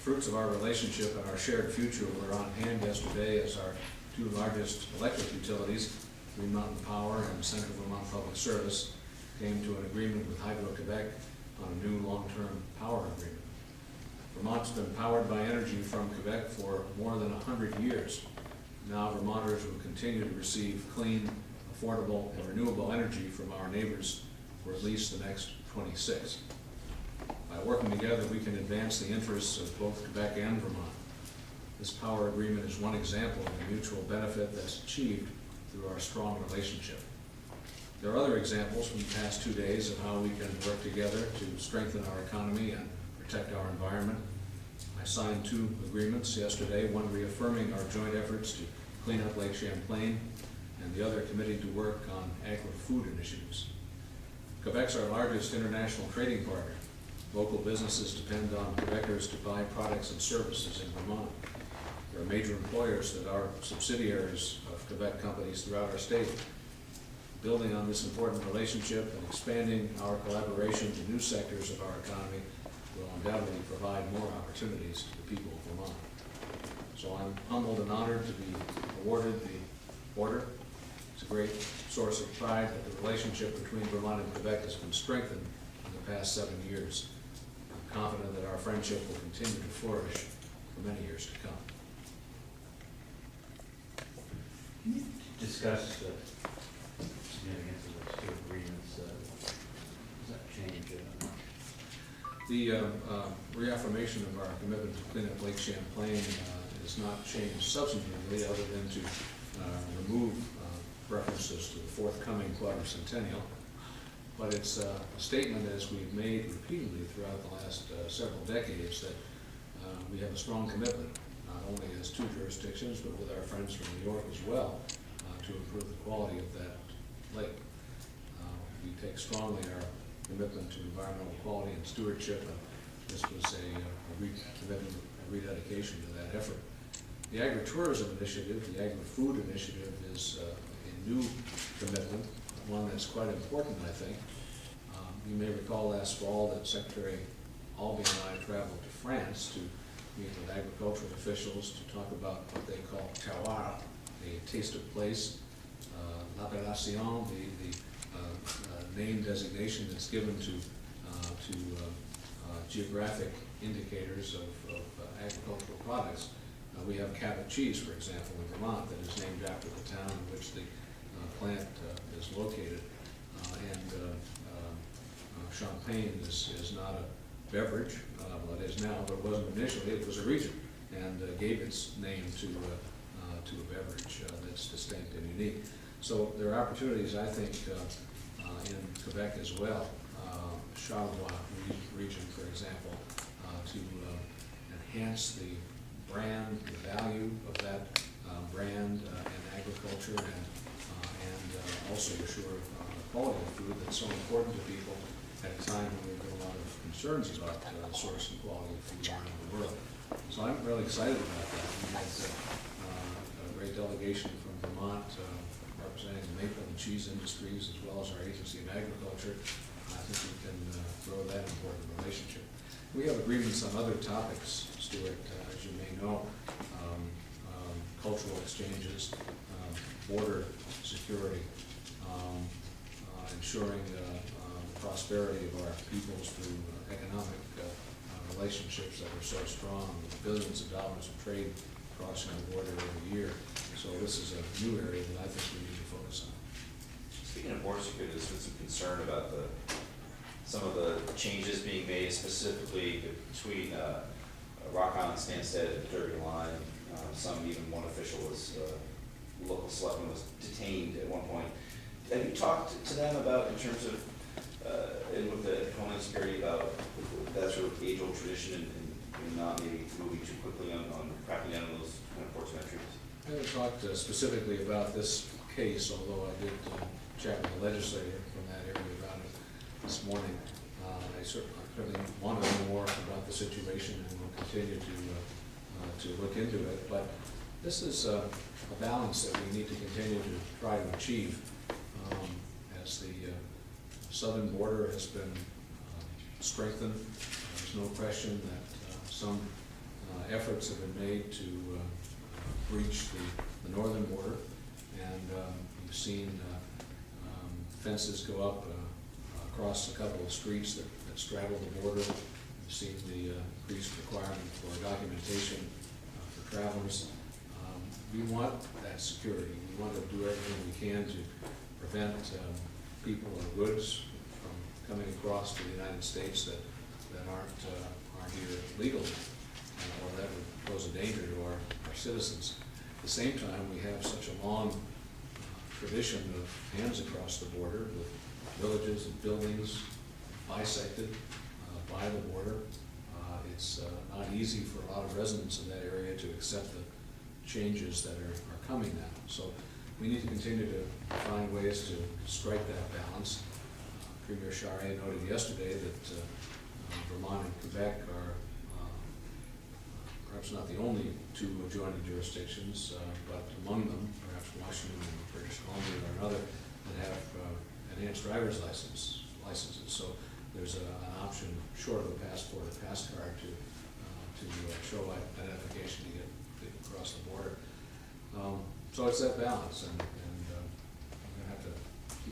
fruits of our relationship and our shared future were on hand yesterday as our two largest electric utilities, Green Mountain Power and Central Vermont Public Service, came to an agreement with Hydro-Quebec on a new long-term power agreement. Vermont's been powered by energy from Quebec for more than 100 years. Now Vermonters will continue to receive clean, affordable, and renewable energy from our neighbors for at least the next 26. By working together, we can advance the interests of both Quebec and Vermont. This power agreement is one example of the mutual benefit that's achieved through our strong relationship. There are other examples from the past 2 days of how we can work together to strengthen our economy and protect our environment. I signed 2 agreements yesterday, one reaffirming our joint efforts to clean up Lake Champlain, and the other committing to work on agri-food initiatives. Quebec's our largest international trading partner. Local businesses depend on Quebecers to buy products and services in Vermont. There are major employers that are subsidiaries of Quebec companies throughout our state. Building on this important relationship and expanding our collaboration to new sectors of our economy will undoubtedly provide more opportunities to the people of Vermont. So I'm humbled and honored to be awarded the order. It's a great source of pride that the relationship between Vermont and Quebec has been strengthened in the past 7 years. I'm confident that our friendship will continue to flourish for many years to come. Can you discuss the significance of those 2 agreements? Does that change much? The reaffirmation of our commitment to clean up Lake Champlain has not changed substantively other than to remove references to the forthcoming quadricentennial. But it's a statement, as we've made repeatedly throughout the last several decades, that we have a strong commitment, not only as 2 jurisdictions, but with our friends from New York as well, to improve the quality of that lake. We take strongly our commitment to environmental quality and stewardship, and this was a recommitment, a rededication to that effort. The agritourism initiative, the agri-food initiative, is a new commitment, one that's quite important, I think. You may recall last fall that Secretary Albee and I traveled to France to meet with agricultural officials to talk about what they call terroir, the taste of place, l'appellation, the name designation that's given to geographic indicators of agricultural products. We have Cabot cheese, for example, in Vermont, that is named after the town in which the plant is located. Champlain is not a beverage, well it is now, but it wasn't initially. It was a region, and gave its name to a beverage that's distinct and unique. So there are opportunities, I think, in Quebec as well, Charlevoix region, for example, to enhance the brand, the value of that brand in agriculture, and also assure quality of food that's so important to people at a time when we've got a lot of concerns about the source and quality of food around the world. So I'm really excited about that. We had a great delegation from Vermont representing the maple and cheese industries as well as our Agency of Agriculture. I think we can grow that important relationship. We have agreements on other topics, Stuart, as you may know, cultural exchanges, border security, ensuring the prosperity of our peoples through economic relationships that are so strong, with billions of dollars of trade crossing the border every year. So this is a new area that I think we need to focus on. Speaking of border security, there's been some concern about some of the changes being made specifically between Rock Island, Stansted, and Derby line. Even one official was, local selectman was detained at one point. Have you talked to them about, in terms of, and with the Homeland Security, about that sort of age-old tradition and not maybe moving too quickly on cracking down on those kind of ports of entry? I haven't talked specifically about this case, although I did chat with the legislator from that area about it this morning. I certainly want to know more about the situation, and will continue to look into it. But this is a balance that we need to continue to try to achieve as the southern border has been strengthened. There's no question that some efforts have been made to breach the northern border, and you've seen fences go up across a couple of streets that straddle the border. You've seen the increased requirement for documentation for travelers. We want that security. We want to do everything we can to prevent people or goods from coming across to the United States that aren't here legally, or that would pose a danger to our citizens. At the same time, we have such a long tradition of hands across the border, with villages and buildings bisected by the border. It's not easy for a lot of residents in that area to accept the changes that are coming now. So we need to continue to find ways to strike that balance. Premier Charest noted yesterday that Vermont and Quebec are perhaps not the only two adjoining jurisdictions, but among them, perhaps Washington and British Columbia or another, that have enhanced driver's licenses. So there's an option short of a passport, a pass card to show identification to get across the border. So it's that balance, and